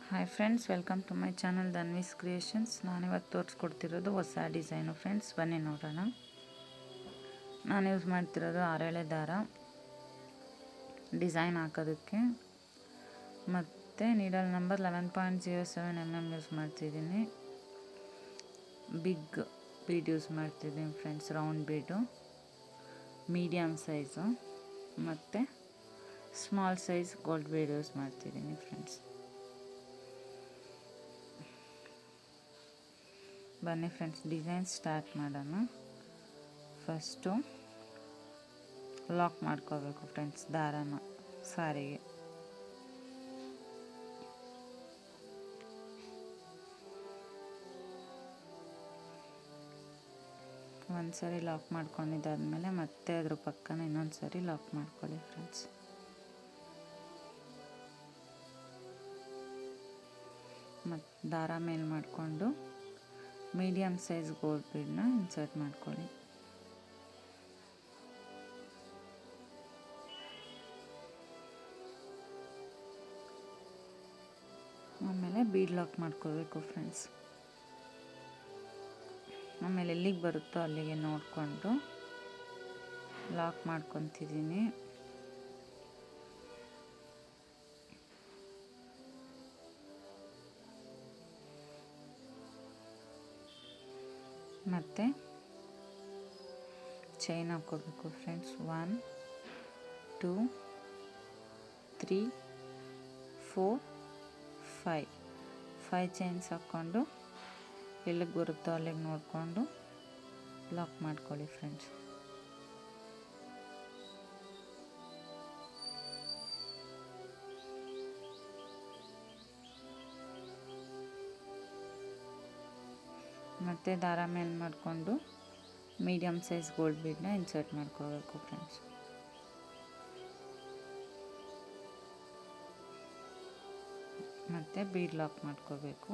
Hi friends, welcome to my channel Dhanvi's creations. ನಾನಿವತ್ತು ತೋರಿಸ್ಕೊಡ್ತಿರೋದು ಹೊಸ ಡಿಸೈನು ಫ್ರೆಂಡ್ಸ್. ಬನ್ನಿ ನೋಡೋಣ. ನಾನು ಯೂಸ್ ಮಾಡ್ತಿರೋದು 6 ದಾರ ಡಿಸೈನ್ ಹಾಕೋದಕ್ಕೆ, ಮತ್ತು ನೀಡಲ್ ನಂಬರ್ 11.07 mm ಯೂಸ್ ಮಾಡ್ತಿದ್ದೀನಿ. ಬಿಗ್ ಬೀಡ್ ಯೂಸ್ ಮಾಡ್ತಿದ್ದೀನಿ friends, round bead, medium size ಮತ್ತು small size gold bead use ಮಾಡ್ತಿದ್ದೀನಿ ಫ್ರೆಂಡ್ಸ್. ಬನ್ನಿ ಫ್ರೆಂಡ್ಸ್, ಡಿಸೈನ್ ಸ್ಟಾರ್ಟ್ ಮಾಡೋಣ. ಫಸ್ಟು ಲಾಕ್ ಮಾಡ್ಕೋಬೇಕು ಫ್ರೆಂಡ್ಸ್ ದಾರನ ಸಾರಿಗೆ. ಒಂದು ಸರಿ ಲಾಕ್ ಮಾಡ್ಕೊಂಡಿದ್ದಾದಮೇಲೆ ಮತ್ತೆ ಅದ್ರ ಪಕ್ಕನ ಇನ್ನೊಂದು ಸರಿ ಲಾಕ್ ಮಾಡ್ಕೊಳ್ಳಿ ಫ್ರೆಂಡ್ಸ್. ಮತ್ತು ದಾರ ಮೇಲೆ ಮಾಡಿಕೊಂಡು ಮೀಡಿಯಮ್ ಸೈಜ್ ಗೋಲ್ಡ್ ಬೀಡನ್ನ ಇನ್ಸರ್ಟ್ ಮಾಡ್ಕೊಳ್ಳಿ. ಆಮೇಲೆ ಬೀಡ್ ಲಾಕ್ ಮಾಡ್ಕೋಬೇಕು ಫ್ರೆಂಡ್ಸ್. ಆಮೇಲೆ ಎಲ್ಲಿಗೆ ಬರುತ್ತೋ ಅಲ್ಲಿಗೆ ನೋಡಿಕೊಂಡು ಲಾಕ್ ಮಾಡ್ಕೊತಿದ್ದೀನಿ. ಮತ್ತು ಚೈನ್ ಹಾಕ್ಕೋಬೇಕು ಫ್ರೆಂಡ್ಸ್. 1 2 3 4 5 ಚೈನ್ಸ್ ಹಾಕ್ಕೊಂಡು ಎಲ್ಲಿಗೆ ಬರುತ್ತೋ ಅಲ್ಲಿಗೆ ನೋಡಿಕೊಂಡು ಲಾಕ್ ಮಾಡ್ಕೊಳ್ಳಿ ಫ್ರೆಂಡ್ಸ್. ಮತ್ತು ದಾರ ಮೇಲೆ ಮಾಡಿಕೊಂಡು ಮೀಡಿಯಮ್ ಸೈಜ್ ಗೋಲ್ಡ್ ಬೀಡನ್ನ ಇನ್ಸರ್ಟ್ ಮಾಡ್ಕೋಬೇಕು ಫ್ರೆಂಡ್ಸ್. ಮತ್ತು ಬೀಡ್ ಲಾಕ್ ಮಾಡ್ಕೋಬೇಕು.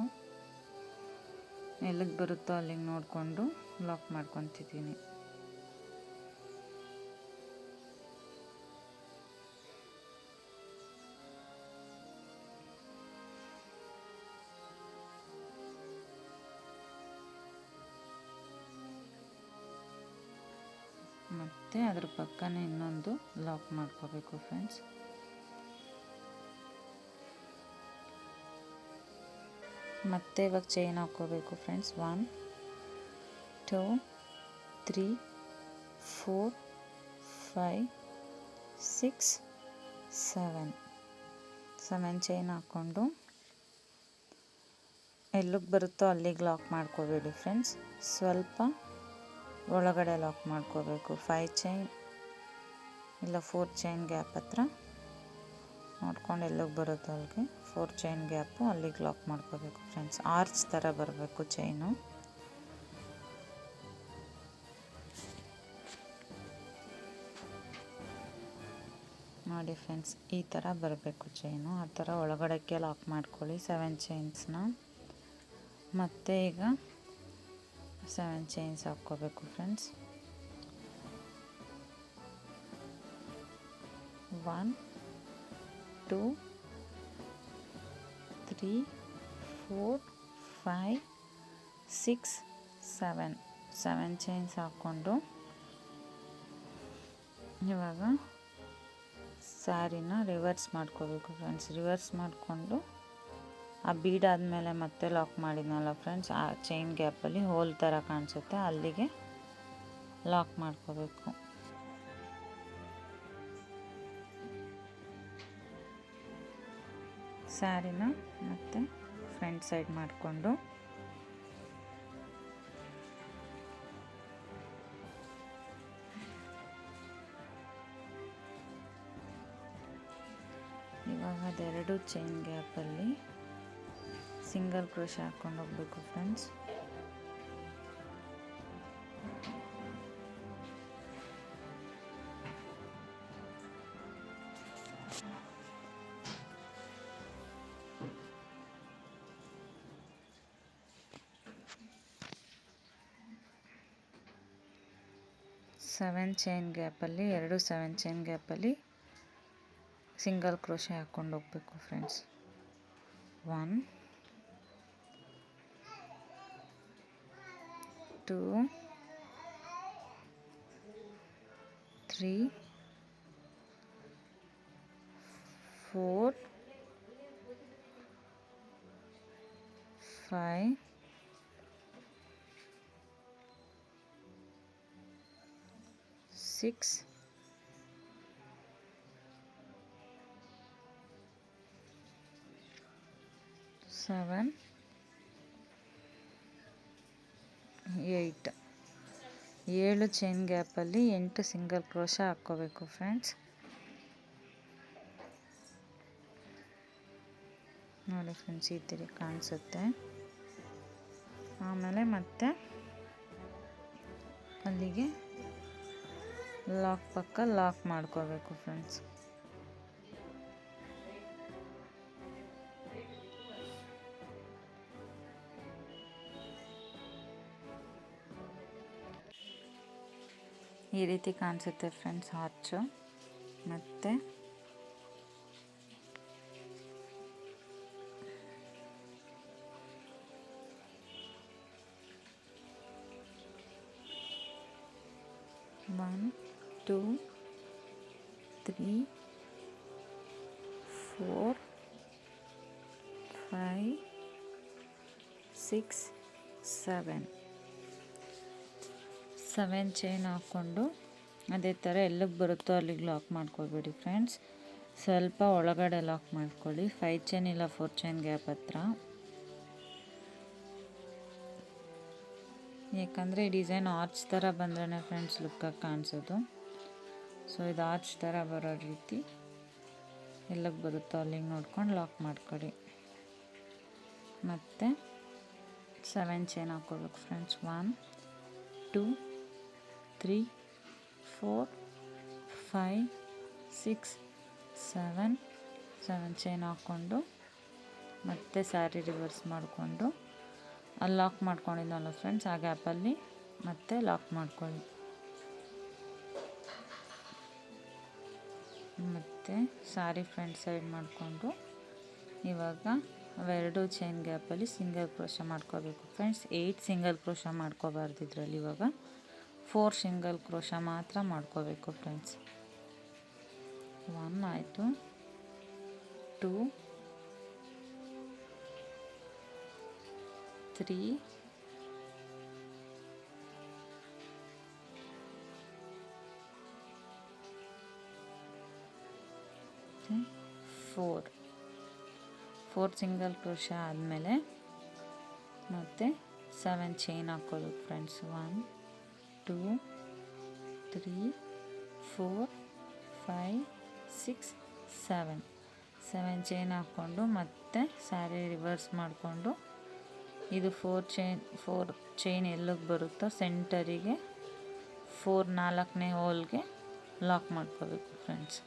ಎಲ್ಲಿಗೆ ಬರುತ್ತೋ ಅಲ್ಲಿಗೆ ನೋಡಿಕೊಂಡು ಲಾಕ್ ಮಾಡ್ಕೊತಿದ್ದೀನಿ. ಮತ್ತು ಅದ್ರ ಪಕ್ಕನೇ ಇನ್ನೊಂದು ಲಾಕ್ ಮಾಡ್ಕೋಬೇಕು ಫ್ರೆಂಡ್ಸ್. ಮತ್ತೆ ಇವಾಗ ಚೈನ್ ಹಾಕ್ಕೋಬೇಕು ಫ್ರೆಂಡ್ಸ್. 1 2 3 4 5 6 7 ಚೈನ್ ಹಾಕ್ಕೊಂಡು ಎಲ್ಲಿಗೆ ಬರುತ್ತೋ ಅಲ್ಲಿಗೆ ಲಾಕ್ ಮಾಡ್ಕೋಬೇಡಿ ಫ್ರೆಂಡ್ಸ್. ಸ್ವಲ್ಪ ಒಳಗಡೆ ಲಾಕ್ ಮಾಡ್ಕೋಬೇಕು. 5 ಚೈನ್ ಇಲ್ಲ 4 ಚೈನ್ ಗ್ಯಾಪ್ ಹತ್ರ ನೋಡ್ಕೊಂಡು ಎಲ್ಲಿಗೆ ಬರುತ್ತೋ ಅಲ್ಲಿಗೆ 4 ಚೈನ್ ಗ್ಯಾಪು ಅಲ್ಲಿಗೆ ಲಾಕ್ ಮಾಡ್ಕೋಬೇಕು ಫ್ರೆಂಡ್ಸ್. ಆರ್ಚ್ ಥರ ಬರಬೇಕು ಚೈನು. ನೋಡಿ ಫ್ರೆಂಡ್ಸ್, ಈ ಥರ ಬರಬೇಕು ಚೈನು. ಆ ಥರ ಒಳಗಡೆಗೆ ಲಾಕ್ ಮಾಡ್ಕೊಳ್ಳಿ 7 ಚೈನ್ಸ್ನ. ಮತ್ತು ಈಗ 7 ಚೈನ್ಸ್ ಹಾಕ್ಕೋಬೇಕು ಫ್ರೆಂಡ್ಸ್. 1 2 3 4 5 6 7 ಚೈನ್ಸ್ ಹಾಕ್ಕೊಂಡು ಇವಾಗ ಸ್ಯಾರಿನ ರಿವರ್ಸ್ ಮಾಡ್ಕೋಬೇಕು ಫ್ರೆಂಡ್ಸ್. ರಿವರ್ಸ್ ಮಾಡಿಕೊಂಡು ಆ ಬೀಡ್ ಆದಮೇಲೆ ಮತ್ತೆ ಲಾಕ್ ಮಾಡಿದ್ನಲ್ಲ ಫ್ರೆಂಡ್ಸ್, ಆ ಚೈನ್ ಗ್ಯಾಪಲ್ಲಿ ಹೋಲ್ ಥರ ಕಾಣಿಸುತ್ತೆ, ಅಲ್ಲಿಗೆ ಲಾಕ್ ಮಾಡ್ಕೋಬೇಕು. ಸ್ಯಾರಿನ ಮತ್ತೆ ಫ್ರಂಟ್ ಸೈಡ್ ಮಾಡಿಕೊಂಡು ಇವಾಗ ಅದೆರಡು ಚೈನ್ ಗ್ಯಾಪಲ್ಲಿ ಸಿಂಗಲ್ ಕ್ರೋಶೆ ಹಾಕ್ಕೊಂಡು ಹೋಗ್ಬೇಕು ಫ್ರೆಂಡ್ಸ್. ಸೆವೆನ್ ಚೈನ್ ಗ್ಯಾಪಲ್ಲಿ 7 ಚೈನ್ ಗ್ಯಾಪಲ್ಲಿ ಸಿಂಗಲ್ ಕ್ರೋಶೆ ಹಾಕ್ಕೊಂಡು ಹೋಗಬೇಕು ಫ್ರೆಂಡ್ಸ್. 1 2 3 4 5 6 7 8 7 ಚೈನ್ ಗ್ಯಾಪಲ್ಲಿ 8 ಸಿಂಗಲ್ ಕ್ರೋಶಾ ಹಾಕ್ಕೋಬೇಕು ಫ್ರೆಂಡ್ಸ್. ನೋಡಿ ಫ್ರೆಂಡ್ಸ್, ಈ ಥರ ಕಾಣಿಸುತ್ತೆ. ಆಮೇಲೆ ಮತ್ತೆ ಅಲ್ಲಿಗೆ ಲಾಕ್ ಪಕ್ಕ ಲಾಕ್ ಮಾಡ್ಕೋಬೇಕು ಫ್ರೆಂಡ್ಸ್. ಈ ರೀತಿ ಕಾಣಿಸುತ್ತೆ ಫ್ರೆಂಡ್ಸ್ ಆರ್ಚು. ಮತ್ತು 1 2 3 4 5 6 7 ಚೈನ್ ಹಾಕ್ಕೊಂಡು ಅದೇ ಥರ ಎಲ್ಲಿಗೆ ಬರುತ್ತೋ ಅಲ್ಲಿಗೆ ಲಾಕ್ ಮಾಡ್ಕೊಬೇಡಿ ಫ್ರೆಂಡ್ಸ್. ಸ್ವಲ್ಪ ಒಳಗಡೆ ಲಾಕ್ ಮಾಡ್ಕೊಳ್ಳಿ. 5 ಚೈನ್ ಇಲ್ಲ 4 ಚೈನ್ ಗ್ಯಾಪ್ ಹತ್ರ. ಯಾಕಂದರೆ ಈ ಡಿಸೈನ್ ಆರ್ಚ್ ಥರ ಬಂದ್ರೆ ಫ್ರೆಂಡ್ಸ್ ಲುಕ್ಕಾಗಿ ಕಾಣಿಸೋದು. ಸೊ ಇದು ಆರ್ಚ್ ಥರ ಬರೋ ರೀತಿ ಎಲ್ಲಿಗೆ ಬರುತ್ತೋ ಅಲ್ಲಿಗೆ ನೋಡ್ಕೊಂಡು ಲಾಕ್ ಮಾಡ್ಕೊಳ್ಳಿ. ಮತ್ತು 7 ಚೈನ್ ಹಾಕ್ಕೋಬೇಕು ಫ್ರೆಂಡ್ಸ್. 1 2 3 4 5 6 7 ಚೈನ್ ಹಾಕ್ಕೊಂಡು ಮತ್ತೆ ಸ್ಯಾರಿ ರಿವರ್ಸ್ ಮಾಡಿಕೊಂಡು ಅಲ್ಲಿ ಲಾಕ್ ಮಾಡ್ಕೊಂಡಿದ್ದಲ್ಲ ಫ್ರೆಂಡ್ಸ್, ಆ ಗ್ಯಾಪಲ್ಲಿ ಮತ್ತೆ ಲಾಕ್ ಮಾಡ್ಕೊಳ್ಳಿ. ಮತ್ತು ಸ್ಯಾರಿ ಫ್ರಂಟ್ ಸೈಡ್ ಮಾಡಿಕೊಂಡು ಇವಾಗ ಅವೆರಡು ಚೈನ್ ಗ್ಯಾಪಲ್ಲಿ ಸಿಂಗಲ್ ಕ್ರೋಶಾ ಮಾಡ್ಕೋಬೇಕು ಫ್ರೆಂಡ್ಸ್. 8 ಸಿಂಗಲ್ ಕ್ರೋಶಾ ಮಾಡ್ಕೋಬಾರ್ದು ಇದರಲ್ಲಿ. ಇವಾಗ 4 ಸಿಂಗಲ್ ಕ್ರೋಶಾ ಮಾತ್ರ ಮಾಡ್ಕೋಬೇಕು ಫ್ರೆಂಡ್ಸ್. 1 ಆಯಿತು, 2 3 4 ಸಿಂಗಲ್ ಕ್ರೋಶಾ ಆದಮೇಲೆ ಮತ್ತೆ 7 ಚೈನ್ ಹಾಕ್ಕೋಬೇಕು ಫ್ರೆಂಡ್ಸ್. 1 2 3 4 5 6 7 ಚೈನ್ ಹಾಕ್ಕೊಂಡು ಮತ್ತೆ ಸ್ಯಾರಿ ರಿವರ್ಸ್ ಮಾಡಿಕೊಂಡು ಇದು 4 ಚೈನ್ ಎಲ್ಲಿಗೆ ಬರುತ್ತೋ ಸೆಂಟರಿಗೆ 4ನೇ ಹೋಲ್ಗೆ ಲಾಕ್ ಮಾಡ್ಕೋಬೇಕು ಫ್ರೆಂಡ್ಸ್.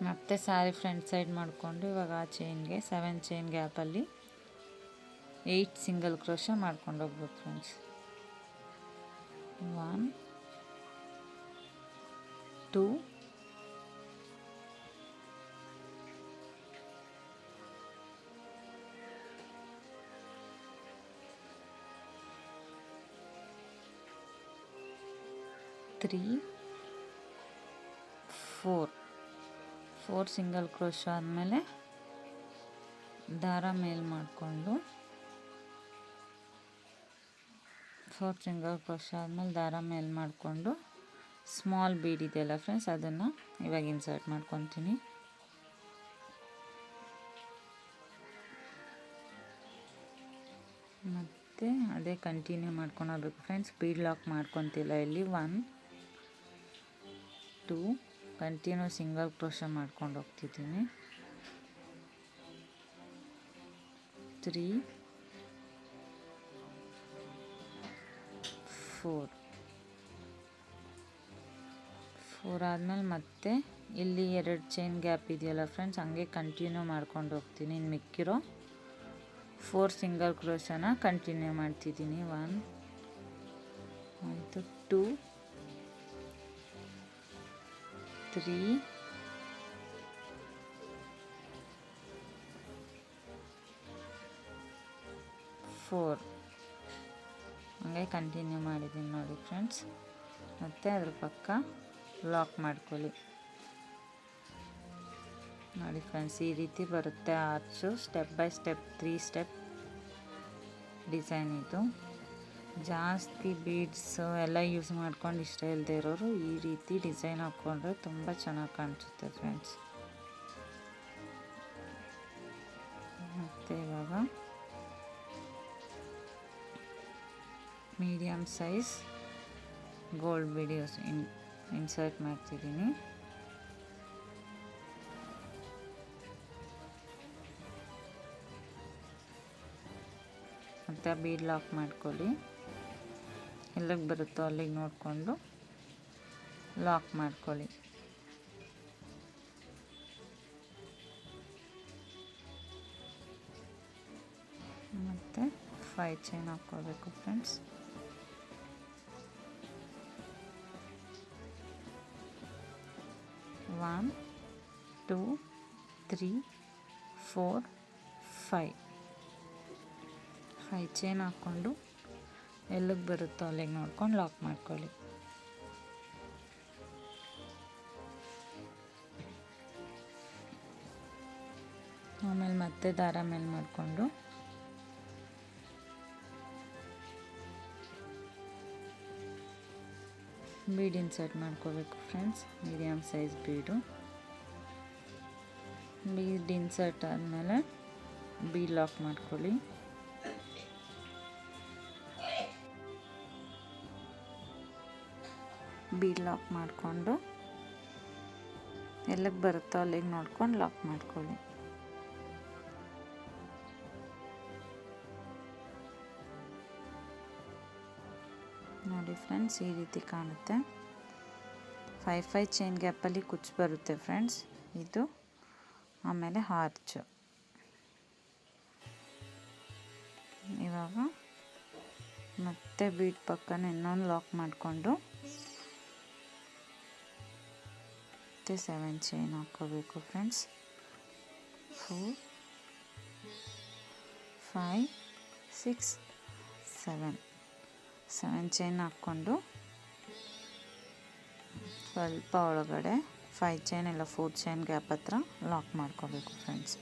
ಮತ್ತೆ ಸ್ಯಾರಿ ಫ್ರಂಟ್ ಸೈಡ್ ಮಾಡಿಕೊಂಡು ಇವಾಗ ಆ ಚೈನ್ಗೆ 7 ಚೈನ್ ಗ್ಯಾಪಲ್ಲಿ 8 ಸಿಂಗಲ್ ಕ್ರೋಶಾ ಮಾಡ್ಕೊಂಡು ಹೋಗ್ಬೇಕು ಫ್ರೆಂಡ್ಸ್. 1 2 3 4 ಸಿಂಗಲ್ ಕ್ರೋಶಾ ಆದಮೇಲೆ ದಾರ ಮೇಲ್ ಮಾಡಿಕೊಂಡು 4 ಸಿಂಗಲ್ ಕ್ರೋಶಾ ಆದಮೇಲೆ ದಾರ ಮೇಲ್ ಮಾಡಿಕೊಂಡು ಸ್ಮಾಲ್ ಬೀಡ್ ಇದೆಯಲ್ಲ ಫ್ರೆಂಡ್ಸ್, ಅದನ್ನು ಇವಾಗ ಇನ್ಸರ್ಟ್ ಮಾಡ್ಕೊತೀನಿ. ಮತ್ತು ಅದೇ ಕಂಟಿನ್ಯೂ ಮಾಡ್ಕೊಂಡು ಹೋಗ್ಬೇಕು ಫ್ರೆಂಡ್ಸ್. ಬೀಡ್ ಲಾಕ್ ಮಾಡ್ಕೊತಿಲ್ಲ ಇಲ್ಲಿ. 1 2 ಕಂಟಿನ್ಯೂ ಸಿಂಗಲ್ ಕ್ರೋಶಾ ಮಾಡ್ಕೊಂಡು ಹೋಗ್ತಿದ್ದೀನಿ. 3 4 ಆದಮೇಲೆ ಮತ್ತೆ ಇಲ್ಲಿ 2 ಚೈನ್ ಗ್ಯಾಪ್ ಇದೆಯಲ್ಲ ಫ್ರೆಂಡ್ಸ್, ಹಂಗೆ ಕಂಟಿನ್ಯೂ ಮಾಡ್ಕೊಂಡು ಹೋಗ್ತೀನಿ. ಇನ್ನು ಮಿಕ್ಕಿರೋ 4 ಸಿಂಗಲ್ ಕ್ರೋಶಾನ ಕಂಟಿನ್ಯೂ ಮಾಡ್ತಿದ್ದೀನಿ. 1 ಆಯಿತು, 2 3 4 ಹಂಗೆ ಕಂಟಿನ್ಯೂ ಮಾಡಿದ್ದೀನಿ ನೋಡಿ ಫ್ರೆಂಡ್ಸ್. ಮತ್ತು ಅದ್ರ ಪಕ್ಕ ಲಾಕ್ ಮಾಡ್ಕೊಳ್ಳಿ ನೋಡಿ ಫ್ರೆಂಡ್ಸ್. ಈ ರೀತಿ ಬರುತ್ತೆ arch. Step by step 3 step design ಇದು. ಜಾಸ್ತಿ ಬೀಡ್ಸು ಎಲ್ಲ ಯೂಸ್ ಮಾಡ್ಕೊಂಡು ಇಷ್ಟ ಇಲ್ಲದೆ ಇರೋರು ಈ ರೀತಿ ಡಿಸೈನ್ ಹಾಕ್ಕೊಂಡ್ರೆ ತುಂಬ ಚೆನ್ನಾಗಿ ಕಾಣಿಸುತ್ತೆ ಫ್ರೆಂಡ್ಸ್. ಮತ್ತು ಇವಾಗ medium size gold videos insert ಮಾಡ್ತಿದ್ದೀನಿ. ಮತ್ತು ಬೀಡ್ ಲಾಕ್ ಮಾಡ್ಕೊಳ್ಳಿ. ಎಲ್ಲಿಗೆ ಬರುತ್ತೋ ಅಲ್ಲಿಗೆ ನೋಡಿಕೊಂಡು ಲಾಕ್ ಮಾಡ್ಕೊಳ್ಳಿ. ಮತ್ತು 5 ಚೈನ್ ಹಾಕ್ಕೋಬೇಕು ಫ್ರೆಂಡ್ಸ್. ಒನ್ 2 3 4 5 ಚೈನ್ ಹಾಕ್ಕೊಂಡು ಎಲ್ಲಿಗೆ ಬರುತ್ತೋ ಅಲ್ಲಿಗೆ ನೋಡ್ಕೊಂಡು ಲಾಕ್ ಮಾಡ್ಕೊಳ್ಳಿ. ಆಮೇಲೆ ಮತ್ತೆ ದಾರ ಮೇಲೆ ಮಾಡಿಕೊಂಡು ಬೀಡ್ ಇನ್ಸರ್ಟ್ ಮಾಡ್ಕೋಬೇಕು ಫ್ರೆಂಡ್ಸ್. ಮೀಡಿಯಮ್ ಸೈಜ್ ಬೀಡು. ಬೀಡ್ ಇನ್ಸರ್ಟ್ ಆದಮೇಲೆ ಬೀಡ್ ಲಾಕ್ ಮಾಡ್ಕೊಳ್ಳಿ. ಬೀಡ್ ಲಾಕ್ ಮಾಡಿಕೊಂಡು ಎಲ್ಲಿಗೆ ಬರುತ್ತೋ ಅಲ್ಲಿಗೆ ನೋಡ್ಕೊಂಡು ಲಾಕ್ ಮಾಡ್ಕೊಳ್ಳಿ. ನೋಡಿ ಫ್ರೆಂಡ್ಸ್, ಈ ರೀತಿ ಕಾಣುತ್ತೆ. 5 ಚೈನ್ ಗ್ಯಾಪಲ್ಲಿ ಕುಚ್ಚು ಬರುತ್ತೆ ಫ್ರೆಂಡ್ಸ್ ಇದು. ಆಮೇಲೆ ಆರ್ಚು. ಇವಾಗ ಮತ್ತೆ ಬೀಡ್ ಪಕ್ಕನ ಇನ್ನೊಂದು ಲಾಕ್ ಮಾಡಿಕೊಂಡು ಮತ್ತೆ 7 ಚೈನ್ ಹಾಕ್ಕೋಬೇಕು ಫ್ರೆಂಡ್ಸ್. 4 5 6 7 ಚೈನ್ ಹಾಕ್ಕೊಂಡು ಸ್ವಲ್ಪ ಒಳಗಡೆ 5 ಚೈನ್ ಇಲ್ಲ 4 ಚೈನ್ ಗ್ಯಾಪ್ ಹತ್ರ ಲಾಕ್ ಮಾಡ್ಕೋಬೇಕು ಫ್ರೆಂಡ್ಸ್.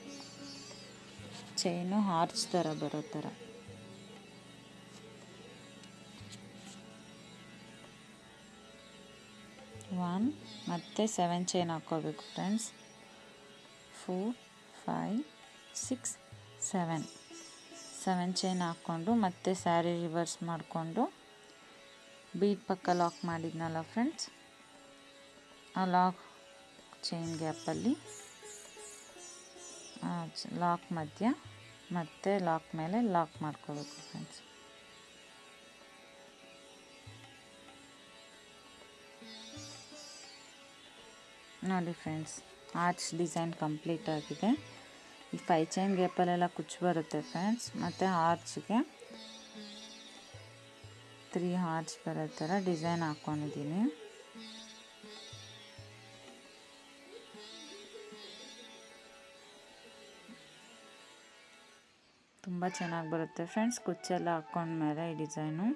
ಚೈನು ಆರ್ಚ್ ಥರ ಬರೋ ಥರ. ಒನ್ ಮತ್ತು 7 ಚೈನ್ ಹಾಕ್ಕೋಬೇಕು ಫ್ರೆಂಡ್ಸ್. 4 5 6 7 ಚೈನ್ ಹಾಕ್ಕೊಂಡು ಮತ್ತೆ ಸ್ಯಾರಿ ರಿವರ್ಸ್ ಮಾಡಿಕೊಂಡು ಬೀಡ್ ಪಕ್ಕ ಲಾಕ್ ಮಾಡಿದ್ನಲ್ಲ ಫ್ರೆಂಡ್ಸ್, ಆ ಲಾಕ್ ಚೈನ್ ಗ್ಯಾಪಲ್ಲಿ ಲಾಕ್ ಮಧ್ಯ ಮತ್ತು ಲಾಕ್ ಮೇಲೆ ಲಾಕ್ ಮಾಡ್ಕೋಬೇಕು ಫ್ರೆಂಡ್ಸ್. ನೋಡಿ ಫ್ರೆಂಡ್ಸ್, ಆರ್ಚ್ ಡಿಸೈನ್ ಕಂಪ್ಲೀಟ್ ಆಗಿದೆ. ಈ 5 ಚೈನ್ ಗ್ಯಾಪಲ್ಲೆಲ್ಲ ಕುಚ್ಚು ಬರುತ್ತೆ ಫ್ರೆಂಡ್ಸ್. ಮತ್ತು ಆರ್ಚ್ಗೆ 3 ಆರ್ಚ್ ಬರೋ ಥರ ಡಿಸೈನ್ ಹಾಕ್ಕೊಂಡಿದ್ದೀನಿ. ತುಂಬ ಚೆನ್ನಾಗಿ ಬರುತ್ತೆ ಫ್ರೆಂಡ್ಸ್ ಕುಚ್ಚೆಲ್ಲ ಹಾಕ್ಕೊಂಡ್ಮೇಲೆ ಈ ಡಿಸೈನು.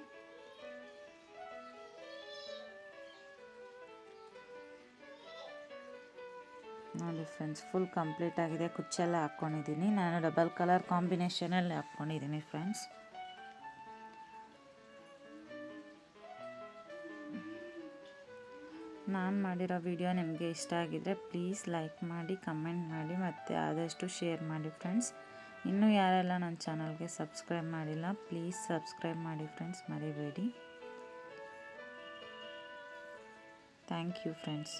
ನೋಡಿ ಫ್ರೆಂಡ್ಸ್, ಫುಲ್ ಕಂಪ್ಲೀಟ್ ಆಗಿದೆ. ಕುಚ್ಚೆಲ್ಲ ಹಾಕ್ಕೊಂಡಿದ್ದೀನಿ. ನಾನು ಡಬಲ್ ಕಲರ್ ಕಾಂಬಿನೇಷನಲ್ಲಿ ಹಾಕ್ಕೊಂಡಿದ್ದೀನಿ ಫ್ರೆಂಡ್ಸ್. ನಾನು ಮಾಡಿರೋ ವಿಡಿಯೋ ನಿಮಗೆ ಇಷ್ಟ ಆಗಿದ್ದರೆ ಪ್ಲೀಸ್ ಲೈಕ್ ಮಾಡಿ, ಕಮೆಂಟ್ ಮಾಡಿ ಮತ್ತು ಆದಷ್ಟು ಶೇರ್ ಮಾಡಿ ಫ್ರೆಂಡ್ಸ್. ಇನ್ನೂ ಯಾರೆಲ್ಲ ನನ್ನ ಚಾನಲ್ಗೆ ಸಬ್ಸ್ಕ್ರೈಬ್ ಮಾಡಿಲ್ಲ ಪ್ಲೀಸ್ ಸಬ್ಸ್ಕ್ರೈಬ್ ಮಾಡಿ ಫ್ರೆಂಡ್ಸ್, ಮರಿಬೇಡಿ. Thank you friends.